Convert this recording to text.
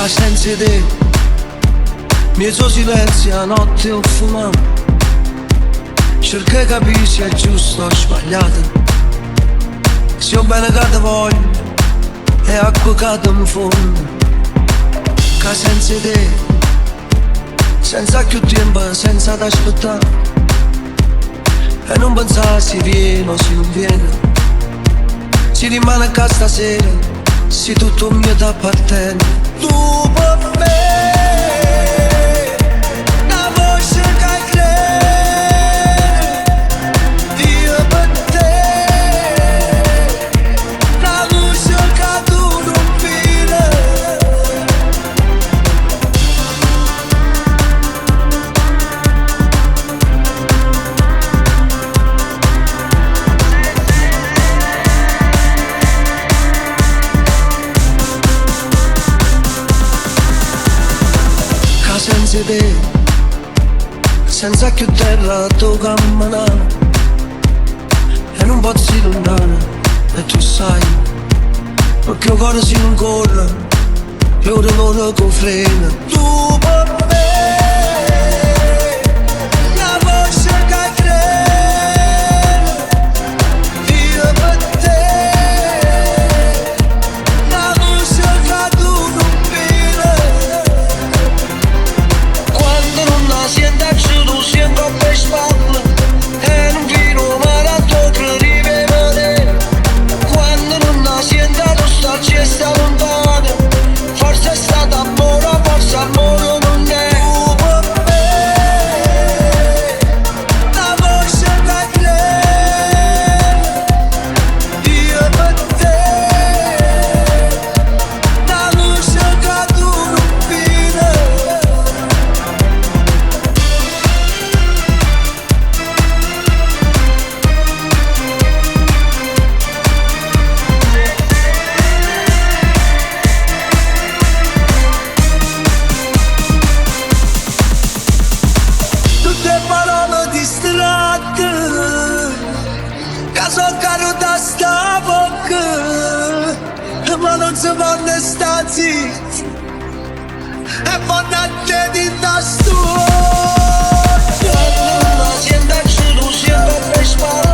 Che senza te, miei suoi silenzi a notte o fumamo. Cerca di capire se è giusto o sbagliato. Se ho bene che ti voglio e acqua che ti mi fonde. Che senza te, senza più tempo, senza t'aspettare. E non pensare se viene o se non viene. Si rimane a casa stasera, se tutto mio ti appartiene. Tu per me, una voce che crede, io per te, la luce che tu non vedi. Senza te, senza più terra tu camminare. E non posso lontano, e tu sai, perché il cuore si non corre, più dolore che frena. Tu per me, la voce che crede, io per te, la luce che tu non vedi. Sienta più tu siento per spalle e non vino maratona rivivere. Quando non la sienta tu sta ci sta lontana. Forse è stato amore, forse amore non è. Tu per me, la voce che crede, io per te, la luce che tu non vedi. Parole distratte, che so caro da sta bocca, ma non si può ne sta zitti, e vanno a te di da sto. Quando non la sienta più, tu siento per spalla.